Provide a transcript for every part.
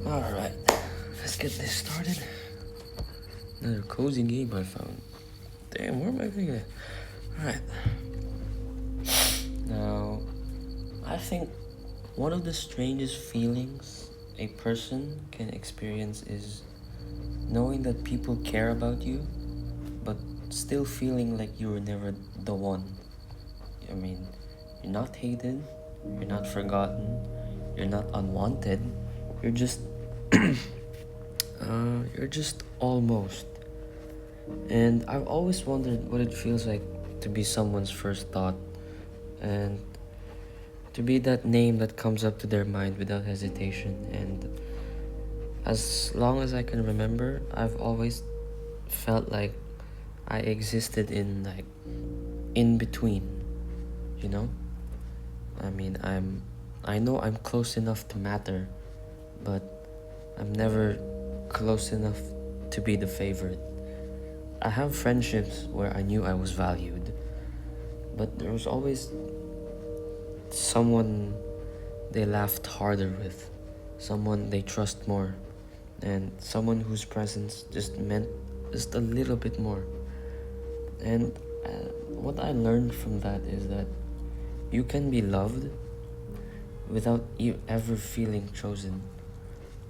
Alright, let's get this started. Another cozy game I found. Damn, where am I going? Alright. Now, I think one of the strangest feelings a person can experience is knowing that people care about you, but still feeling like you were never the one. I mean, you're not hated, you're not forgotten, you're not unwanted, you're just you're just almost. And I've always wondered what it feels like to be someone's first thought and to be that name that comes up to their mind without hesitation. And as long as I can remember, I've always felt like I existed in between, you know? I mean, I know I'm close enough to matter, but I'm never close enough to be the favorite. I have friendships where I knew I was valued, but there was always someone they laughed harder with, someone they trust more, and someone whose presence just meant just a little bit more. And what I learned from that is that you can be loved without you ever feeling chosen.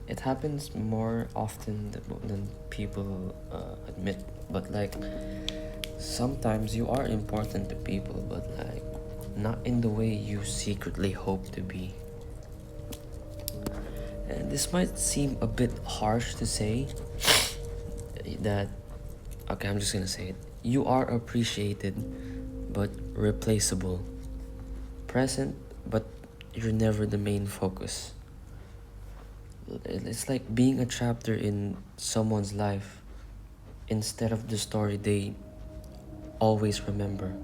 It happens more often than people admit, but sometimes you are important to people, but not in the way you secretly hope to be. And this might seem a bit harsh to say that, okay, I'm just gonna say it. You are appreciated, but replaceable. Present, but you're never the main focus. It's like being a chapter in someone's life instead of the story they always remember.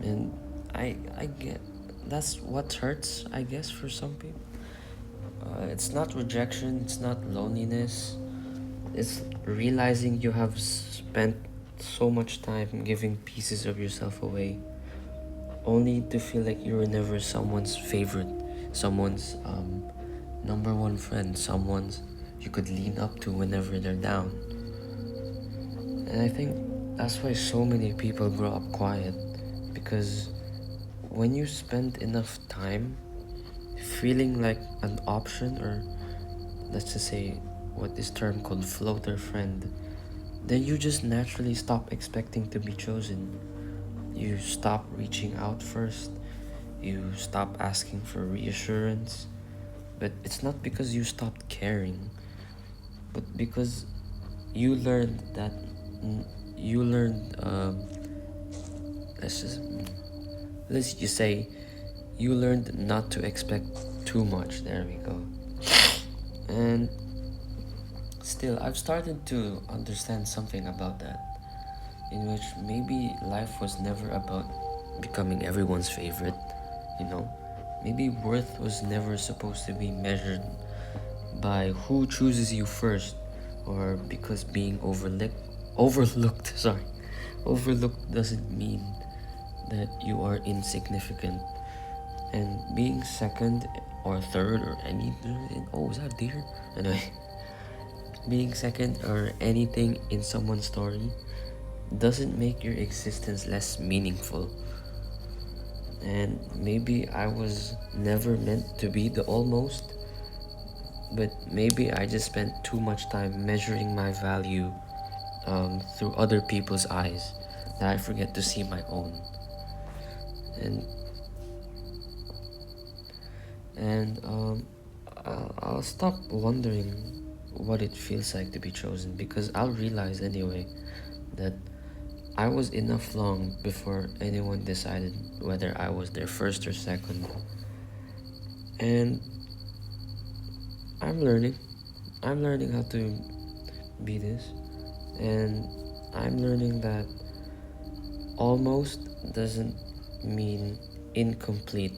And I get that's what hurts, I guess, for some people. It's not rejection, it's not loneliness. It's realizing you have spent so much time giving pieces of yourself away, only to feel like you were never someone's favorite, someone's number one friend, someone's you could lean up to whenever they're down. And I think that's why so many people grow up quiet, because when you spend enough time feeling like an option, or let's just say what is term called floater friend, then you just naturally stop expecting to be chosen. You stop reaching out first, you stop asking for reassurance. But it's not because you stopped caring, but because you learned that you learned let's just let's just say you learned not to expect too much. There we go. And still, I've started to understand something about that, in which maybe life was never about becoming everyone's favorite, you know? Maybe worth was never supposed to be measured by who chooses you first, or because being overlooked, sorry, overlooked doesn't mean that you are insignificant. And being second or third or oh, is that deer? Anyway, being second or anything in someone's story doesn't make your existence less meaningful. And maybe I was never meant to be the almost, but maybe I just spent too much time measuring my value through other people's eyes that I forget to see my own. And I'll stop wondering what it feels like to be chosen, because I'll realize anyway that I was enough long before anyone decided whether I was their first or second. And I'm learning. I'm learning how to be this. And I'm learning that almost doesn't mean incomplete.